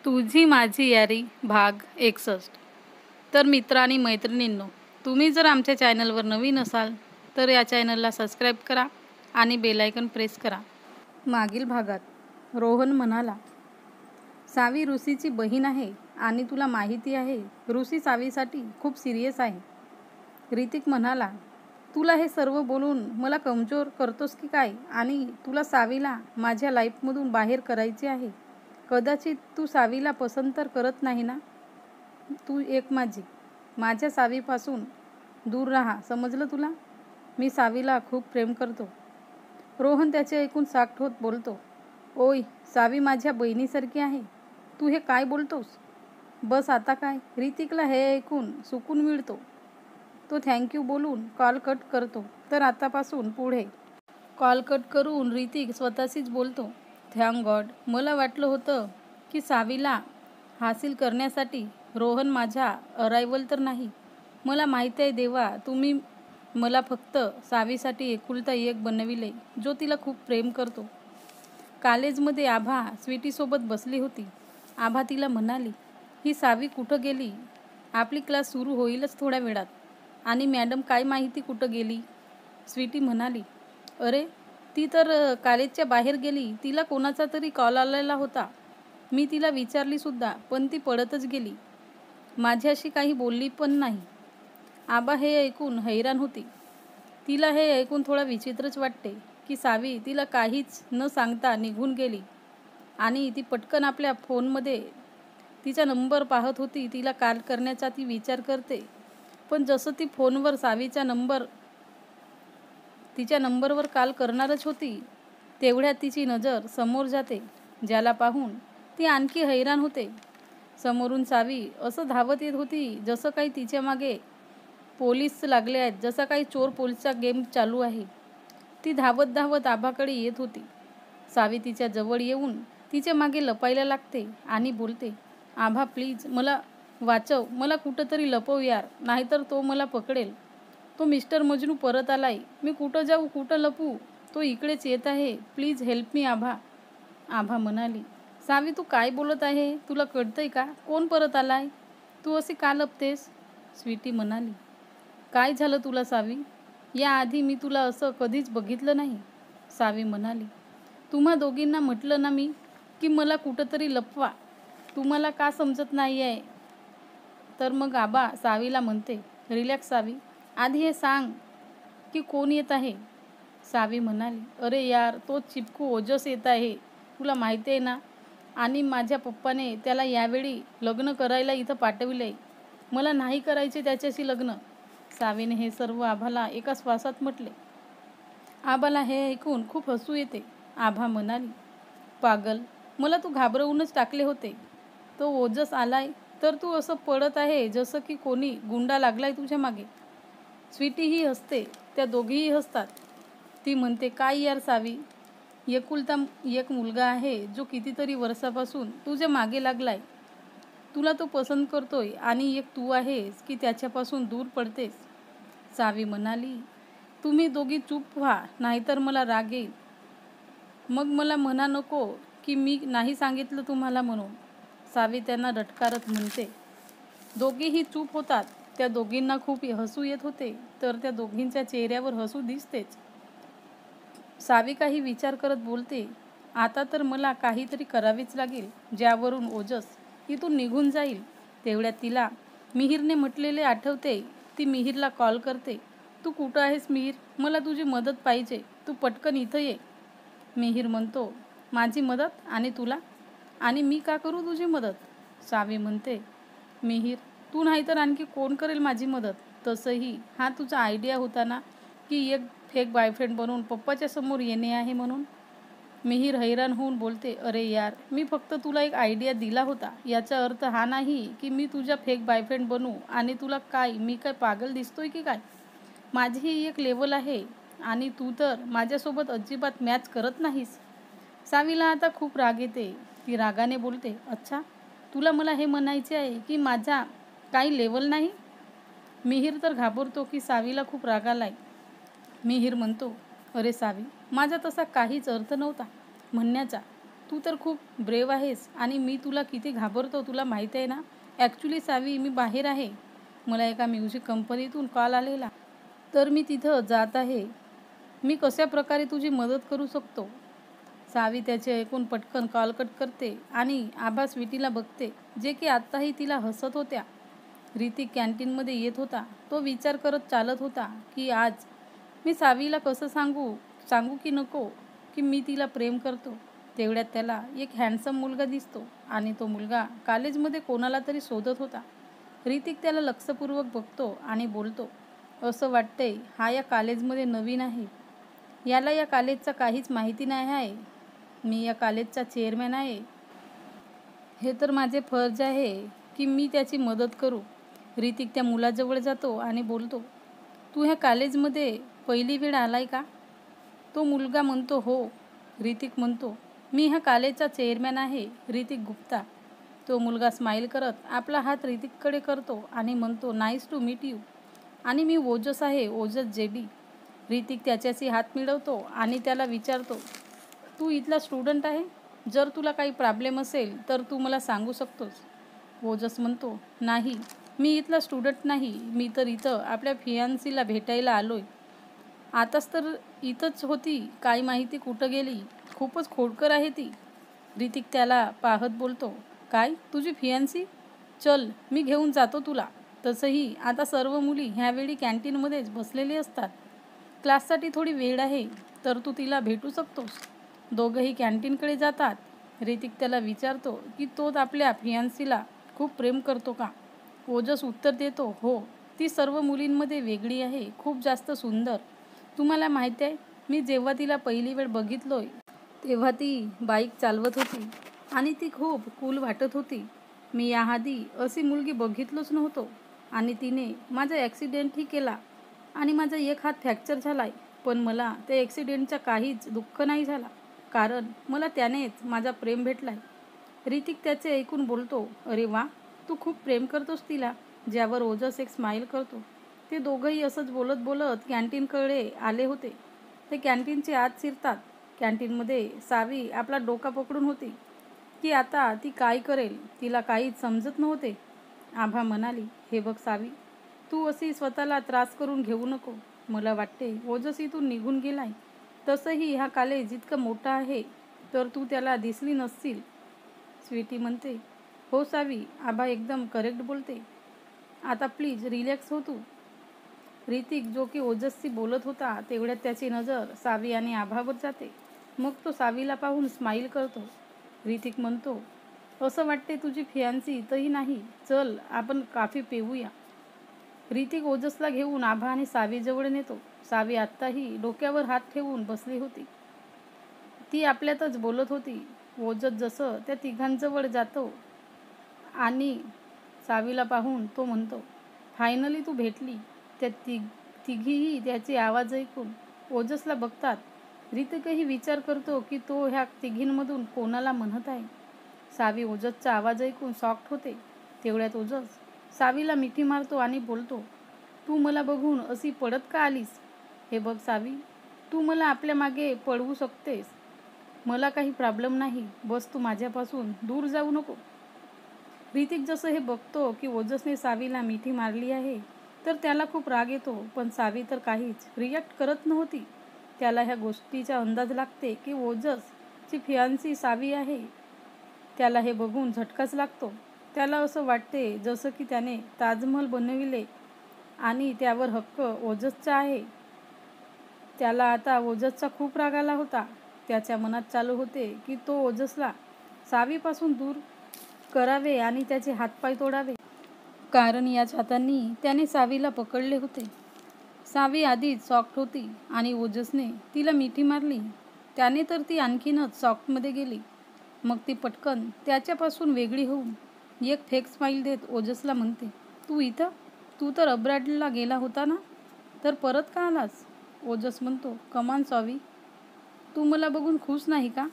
तुझी माझी यारी भाग 61. तर मित्र आणि मैत्रिणींनो, तुम्ही जर आमच्या चॅनलवर नवीन असाल तर या चॅनलला सबस्क्राईब करा आणि बेल आयकॉन प्रेस करा. मागील भागात रोहन म्हणाला, सावी ऋषीची बहीण आहे आणि तुला माहिती आहे ऋषी सावीसाठी खूप सिरियस आहे. ऋतिक म्हणाला, तुला हे सर्व बोलून मला कमजोर करतोस की काय? आणि तुला सावीला माझ्या लाईफमधून बाहेर करायचे आहे. कदाचित तू सावीला पसंत तर करत नाही ना? तू एक माझ्या सावीपासून दूर राहा, समजलं तुला? मी सावीला खूप प्रेम करतो. रोहन त्याचे ऐकून साक्ट होत बोलतो, ओय, सावी माझ्या बहिणीसारखी आहे. तू हे काय बोलतोस? बस आता काय? ऋतिकला हे ऐकून सुकून मिळतो. तो थँक्यू बोलून कॉल कट करतो. तर आतापासून पुढे कॉल कट करून ऋतिक स्वतःशीच बोलतो, थँक गॉड. मला वाटलं होतं की सावीला हासिल करण्यासाठी रोहन माझ्या अरायवल तर नाही. मला माहिती आहे देवा, तुम्ही मला फक्त सावीसाठी एकुलता एक बनविले जो तिला खूप प्रेम करतो. कॉलेजमध्ये आभा स्वीटीसोबत बसली होती. आभा तिला म्हणाली, ही सावी कुठं गेली? आपली क्लास सुरू होईलच थोड्या वेळात. आणि मॅडम काय माहिती कुठं गेली? स्वीटी म्हणाली, अरे ती तर कॉलेजच्या बाहेर गेली. तिला कोणाचा तरी कॉल आलेला होता. मी तिला विचारलीसुद्धा, पण ती पळतच गेली. माझ्याशी काही बोलली पण नाही. आबा हे ऐकून हैराण होती. तिला हे ऐकून थोडा विचित्रच वाटते की सावी तिला काहीच न सांगता निघून गेली आणि ती पटकन आपल्या फोनमध्ये तिचा नंबर पाहत होती. तिला कॉल करण्याचा ती विचार करते, पण जसं ती फोनवर तिच्या नंबरवर कॉल करणारच होती, तेवढ्यात तिची नजर समोर जाते, ज्याला पाहून ती आणखी हैराण होते. समोरून सावी असं धावत येत होती जसं काही तिच्या मागे पोलीस लागले आहेत, जसा काही चोर पोलीसचा गेम चालू आहे. ती धावत धावत आभाकडे येत होती. सावी तिच्या जवळ येऊन तिच्या मागे लपायला लागते आणि बोलते, आभा प्लीज मला वाचव, मला कुठंतरी लपव यार, नाहीतर तो मला पकडेल. तो मिस्टर मजनू परत आलाय. मी कुठं जाऊ, कुठं लपू? तो इकडेच येत आहे. प्लीज हेल्प मी आभा. आभा म्हणाली, सावी तू काय बोलत आहे? तुला कळतंय का कोण परत आलाय? तू अशी का लपतेस? स्वीटी म्हणाली, काय झालं तुला सावी? याआधी मी तुला असं कधीच बघितलं नाही. सावी म्हणाली, तुम्हा दोघींना म्हटलं ना मी की मला कुठंतरी लपवा. तुम्हाला का समजत नाही आहे? तर मग आबा सावीला म्हणते, रिलॅक्स सावी, आधी हे सांग की कोण येत आहे? सावी म्हणाली, अरे यार, तो चिपकू ओजस येत आहे, तुला माहिती आहे ना. आणि माझ्या पप्पाने त्याला यावेळी लग्न करायला इथं पाठविले. मला नाही करायचे त्याच्याशी लग्न. सावीने हे सर्व आभाला एका श्वासात म्हटले. आबाला हे ऐकून खूप हसू येते. आभा म्हणाली, पागल, मला तू घाबरवूनच टाकले होते. तो ओजस आलाय तर तू असं पडत आहे जसं की कोणी गुंडा लागलाय तुझ्या मागे. स्वीटीही हसते. त्या दोघीही हसतात. ती म्हणते, काय यार सावी, एकुलता एक मुलगा आहे जो कितीतरी वर्षापासून तुझ्या मागे लागलाय. तुला तो पसंत करतोय आणि एक तू आहेस की त्याच्यापासून दूर पडतेस. सावी म्हणाली, तुम्ही दोघी चूप व्हा, नाहीतर मला राग येईल. मग मला म्हणा नको की मी नाही सांगितलं तुम्हाला म्हणून. सावी त्यांना रटकारत म्हणते. दोघीही चूप होतात. त्या दोघींना खूप हसू येत होते, तर त्या दोघींच्या चेहऱ्यावर हसू दिसतेच. सावी काही विचार करत बोलते, आता तर मला काहीतरी करावेच लागेल ज्यावरून ओजस इथून निघून जाईल. तेवढ्यात तिला मिहीरने म्हटलेले आठवते. ती मिहीरला कॉल करते. तू कुठं आहेस मिहीर? मला तुझी मदत पाहिजे. तू पटकन इथं ये. मिहीर म्हणतो, माझी मदत? आणि तुला? आणि मी का करू तुझी मदत? सावी म्हणते, मिहीर, तू नाही तर आणखी कोण करेल माझी मदत? तसंही हा तुझा आयडिया होता ना की एक फेक बॉयफ्रेंड बनवून पप्पाच्या समोर येणे आहे म्हणून. मिहीर हैराण होऊन बोलते, अरे यार, मी फक्त तुला एक आयडिया दिला होता. याचा अर्थ हा नाही की मी तुझा फेक बॉयफ्रेंड बनू. आणि तुला काय, मी काय पागल दिसतोय की काय? माझीही एक लेवल आहे आणि तू तर माझ्यासोबत अजिबात मॅच करत नाहीस. सावीला आता खूप राग येते. ती रागाने बोलते, अच्छा, तुला मला हे म्हणायचे आहे की माझा काही लेवल नाही? मिहीर तर घाबरतो की सावीला खूप राग आलाय. मिहीर म्हणतो, अरे सावी, माझा तसा काहीच अर्थ नव्हता म्हणण्याचा. तू तर खूप ब्रेव आहेस आणि मी तुला किती घाबरतो तुला माहीत आहे ना. ॲक्च्युली सावी, मी बाहेर आहे. मला एका म्युझिक कंपनीतून कॉल आलेला, तर मी तिथं जात आहे. मी कशा प्रकारे तुझी मदत करू शकतो? सावी त्याचे ऐकून पटकन कॉल कट करते आणि आभा स्वीटीला बघते, जे की आत्ताही तिला हसत होत्या. ऋतिक कॅन्टीनमध्ये येत होता. तो विचार करत चालत होता की आज मी सावीला कसं सांगू की नको की मी तिला प्रेम करतो. तेवढ्यात त्याला एक हँडसम मुलगा दिसतो आणि तो मुलगा कॉलेजमध्ये कोणाला तरी शोधत होता. ऋतिक त्याला लक्षपूर्वक बघतो आणि बोलतो, असं वाटतंय हा या कॉलेजमध्ये नवीन आहे. याला या कॉलेजचा काहीच माहिती नाही आहे. मी या कॉलेजचा चेअरमॅन आहे. हे तर माझे फर्ज आहे की मी त्याची मदत करू. ऋतिक त्या मुलाजवळ जातो आणि बोलतो, तू ह्या कॉलेजमध्ये पहिली वेळ आलाय का? तो मुलगा म्हणतो, हो. ऋतिक म्हणतो, मी ह्या कॉलेजचा चेअरमॅन आहे, ऋतिक गुप्ता. तो मुलगा स्माईल करत आपला हात ऋतिककडे करतो आणि म्हणतो, नाईस टू मीट यू. आणि मी ओजस आहे, ओजस जेडी. ऋतिक त्याच्याशी हात मिळवतो आणि त्याला विचारतो, तू इथला स्टुडंट आहे? जर तुला काही प्रॉब्लेम असेल तर तू मला सांगू शकतोस. ओजस म्हणतो, नाही, मी इथला स्टुडंट नाही. मी तर इथं आपल्या फियांसीला भेटायला आलोय. आताच तर इथंच होती, काय माहिती कुठं गेली. खूपच खोडकर आहे ती. ऋतिक त्याला पाहत बोलतो, काय तुझी फियांसी? चल, मी घेऊन जातो तुला. तसंही आता सर्व मुली ह्यावेळी कॅन्टीनमध्येच बसलेली असतात. क्लाससाठी थोडी वेळ आहे, तर तू तिला भेटू शकतोस. दोघंही कॅन्टीनकडे जातात. ऋतिक त्याला विचारतो की तो आपल्या फियांसीला खूप प्रेम करतो का? ओजस उत्तर देतो, हो. ती सर्व मुलींमध्ये वेगळी आहे, खूप जास्त सुंदर. तुम्हाला माहिती आहे, मी जेव्हा तिला पहिली वेळ बघितलोय तेव्हा ती बाईक चालवत होती आणि ती खूप कूल वाटत होती. मी याआधी अशी मुलगी बघितलोच नव्हतो. आणि तिने माझा ॲक्सिडेंटही केला आणि माझा एक हात फ्रॅक्चर झाला आहे. पण मला त्या ॲक्सिडेंटचा काहीच दुःख नाही झाला, कारण मला त्यानेच माझा प्रेम भेटला आहे. ऋतिक त्याचे ऐकून बोलतो, अरे वा, तू खूप प्रेम करतोस तिला. ज्यावर ओजस एक स्माईल करतो. ते दोघंही असंच बोलत बोलत कॅन्टीनकडे आले होते. ते कॅन्टीनचे आत शिरतात. कॅन्टीनमध्ये सावी आपला डोका पकडून होती की आता ती काय करेल. तिला काहीच समजत नव्हते. आभा म्हणाली, हे बघ सावी, तू अशी स्वतःला त्रास करून घेऊ नको. मला वाटते ओजस इथून निघून गेलाय. तसंही हा कॉलेज इतकं मोठं आहे, तर तू त्याला दिसली नसशील. स्वीटी म्हणते, हो सावी, आभा एकदम करेक्ट बोलते. आता प्लीज रिलॅक्स हो तू. ऋतिक, जो की ओजसशी बोलत होता, तेवढ्यात त्याची नजर सावी आणि आभावर जाते. मग तो सावीला पाहून स्माईल करतो. ऋतिक म्हणतो, असं वाटते तुझी फियांसी इथंही नाही. चल, आपण कॉफी पिऊया. ऋतिक ओजसला घेऊन आभा आणि सावीजवळ नेतो. सावी आत्ताही डोक्यावर हात ठेवून बसली होती. ती आपल्यातच बोलत होती. ओजस जसं त्या तिघांजवळ जातो आणि सावीला पाहून तो म्हणतो, फायनली तू भेटली. त्या तिघीही त्याचे आवाज ऐकून ओजसला बघतात. ऋतिकही विचार करतो की तो ह्या तिघींमधून कोणाला म्हणत आहे. सावी ओजसचा आवाज ऐकून शॉक्ड होते. तेवढ्यात ओजस सावीला मिठी मारतो आणि बोलतो, तू मला बघून अशी पळत का आलीस? हे बघ सावी, तू मला आपल्या मागे पळवू शकतेस. मला काही प्रॉब्लेम नाही, बस तू माझ्यापासून दूर जाऊ नको. ऋतिक जसं हे बघतो की ओजसने सावीला मिठी मारली आहे, तर त्याला खूप राग येतो. पण सावी तर काहीच रिॲक्ट करत नव्हती. त्याला ह्या गोष्टीचा अंदाज लागते की ओजसची फियांसी सावी आहे. त्याला हे बघून झटकाच लागतो. त्याला असं वाटते जसं की त्याने ताजमहल बनविले आणि त्यावर हक्क ओजसचा आहे. त्याला आता ओजसचा खूप राग आला होता. त्याच्या मनात चालू होते की तो ओजसला सावीपासून दूर करावे आणि त्याचे हातपाय तोडावे, कारण याच हातांनी त्याने सावीला पकडले होते. सावी आधीच शॉक्ड होती आणि ओजसने तिला मिठी मारली. त्याने तर ती आणखीनच शॉकमध्ये गेली. मग ती पटकन त्याच्यापासून वेगळी होऊन एक फेक स्माईल देत ओजसला म्हणते, तू इथं? तू तर अब्रॉडला गेला होता ना, तर परत का आलास? ओजस म्हणतो, कमान सावी, तू मला बघून खुश नाही का?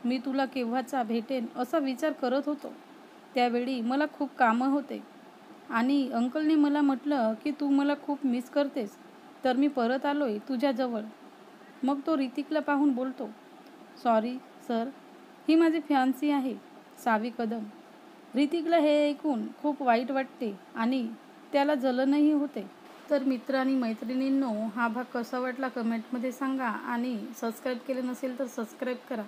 मी तुला केव्हाचा भेटेन असा विचार करत होतो. त्यावेळी मला खूप कामं होते आणि अंकलने मला म्हटलं की तू मला खूप मिस करतेस, तर मी परत आलोय तुझ्याजवळ. मग तो ऋतिकला पाहून बोलतो, सॉरी सर, ही माझी फॅन्सी आहे, सावी कदम. हृतिकला हे ऐकून खूप वाईट वाटते आणि त्याला जलनही होते. तर मित्र आणि मैत्रिणींनो, हा भाग कसा वाटला कमेंटमध्ये सांगा आणि सबस्क्राईब केले नसेल तर सबस्क्राईब करा.